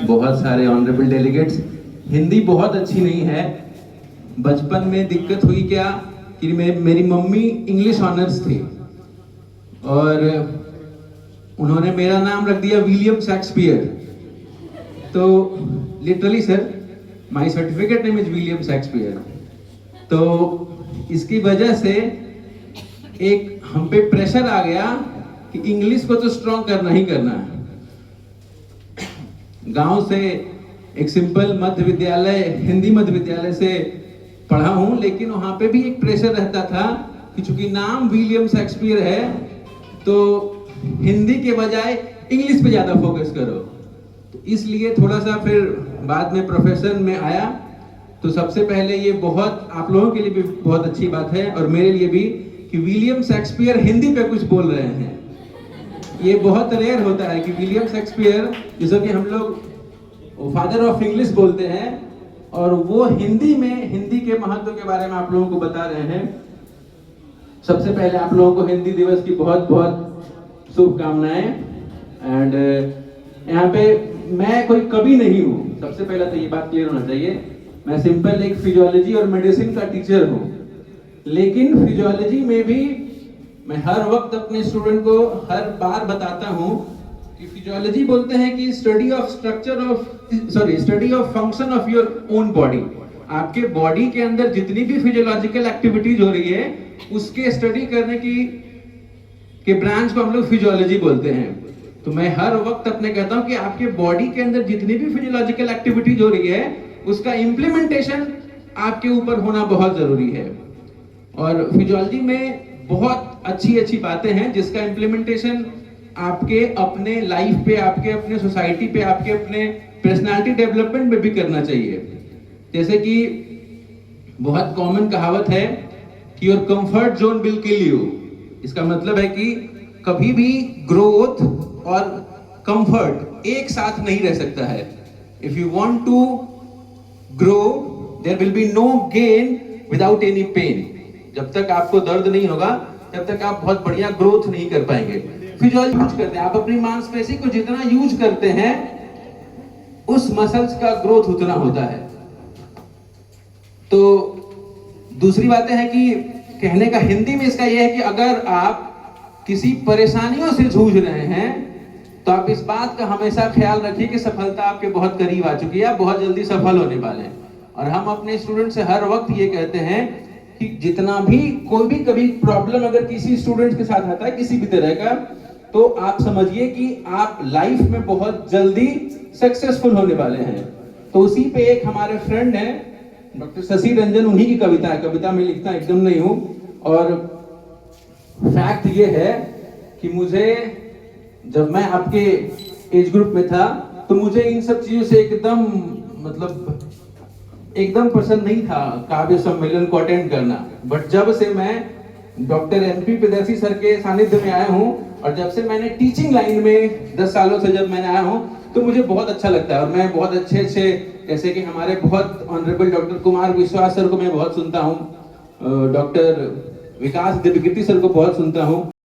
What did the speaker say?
बहुत सारे honourable delegates. Hindi बहुत अच्छी नहीं है। बचपन में दिक्कत हुई क्या कि मेरी मम्मी इंग्लिश ऑनर्स थी और उन्होंने मेरा नाम रख दिया विलियम शेक्सपियर। तो literally sir, my certificate name is William Shakespeare. तो इसकी वजह से एक हम पे प्रेशर आ गया कि इंग्लिश को तो स्ट्रॉन्ग करना ही करना है। गांव से एक सिंपल मध्य विद्यालय, हिंदी मध्य विद्यालय से पढ़ा हूं, लेकिन वहां पे भी एक प्रेशर रहता था कि चूंकि नाम विलियम शेक्सपियर है तो हिंदी के बजाय इंग्लिश पे ज्यादा फोकस करो। तो इसलिए थोड़ा सा फिर बाद में प्रोफेशन में आया। तो सबसे पहले ये बहुत आप लोगों के लिए भी बहुत अच्छी बात है और मेरे लिए भी कि विलियम शेक्सपियर हिंदी पे कुछ बोल रहे हैं। ये बहुत रेयर होता है कि विलियम शेक्सपियर, जिसको कि हम लोग फादर ऑफ इंग्लिश बोलते हैं, और वो हिंदी में हिंदी के महत्व के बारे में आप लोगों को बता रहे हैं। सबसे पहले आप लोगों को हिंदी दिवस की बहुत बहुत शुभकामनाएं। एंड यहाँ पे मैं कोई कवि नहीं हूँ, सबसे पहले तो ये बात क्लियर होना चाहिए। मैं सिंपल एक फिजियोलॉजी और मेडिसिन का टीचर हूँ, लेकिन फिजियोलॉजी में भी मैं हर वक्त अपने स्टूडेंट को हर बार बताता हूँ कि फिजियोलॉजी बोलते हैं कि study of function of your own body. आपके बॉडी के अंदर जितनी भी फिजियोलॉजिकल एक्टिविटीज हो रही है उसके स्टडी करने के ब्रांच को हम लोग फिजियोलॉजी बोलते हैं। तो मैं हर वक्त अपने कहता हूँ कि आपके बॉडी के अंदर जितनी भी फिजियोलॉजिकल एक्टिविटीज हो रही है उसका इम्प्लीमेंटेशन आपके ऊपर होना बहुत जरूरी है। और फिजियोलॉजी में बहुत अच्छी अच्छी बातें हैं जिसका इम्प्लीमेंटेशन आपके अपने लाइफ पे, आपके अपने सोसाइटी पे, आपके अपने पर्सनालिटी डेवलपमेंट में भी करना चाहिए। जैसे कि बहुत कॉमन कहावत है कि your comfort zone will kill you. इसका मतलब है कि कभी भी ग्रोथ और कंफर्ट एक साथ नहीं रह सकता है। If you want to grow there will be no gain without any pain. जब तक आपको दर्द नहीं होगा तब तक आप बहुत बढ़िया ग्रोथ नहीं कर पाएंगे। फिजियोलॉजी यूज करते हैं, आप अपनी मांसपेशी को जितना यूज करते हैं उस मसल्स का ग्रोथ उतना होता है। तो दूसरी बात है कि कहने का हिंदी में इसका यह है कि अगर आप किसी परेशानियों से जूझ रहे हैं तो आप इस बात का हमेशा ख्याल रखिए कि सफलता आपके बहुत करीब आ चुकी है, आप बहुत जल्दी सफल होने वाले हैं। और हम अपने स्टूडेंट से हर वक्त ये कहते हैं कि जितना भी कोई भी कभी प्रॉब्लम अगर किसी स्टूडेंट के साथ आता है किसी भी तरह का, तो आप समझिए कि आप लाइफ में बहुत जल्दी सक्सेसफुल होने वाले हैं। तो उसी पे एक हमारे फ्रेंड हैं डॉक्टर शशि रंजन, उन्हीं की कविता है। कविता में लिखता एकदम नहीं हूं। और फैक्ट ये है कि मुझे जब मैं आपके एज ग्रुप में था तो मुझे इन सब चीजों से एकदम पसंद नहीं था काव्य सम्मेलन को अटेंड करना। बट जब से मैं डॉक्टर MP प्रियदर्शी सर के सानिध्य में आया हूं और जब से मैंने टीचिंग लाइन में 10 सालों से जब मैंने आया हूं तो मुझे बहुत अच्छा लगता है। और मैं बहुत अच्छे जैसे कि हमारे बहुत ऑनरेबल डॉक्टर कुमार विश्वास सर को मैं बहुत सुनता हूँ, डॉक्टर विकास दिव्यकीर्ति सर को बहुत सुनता हूँ।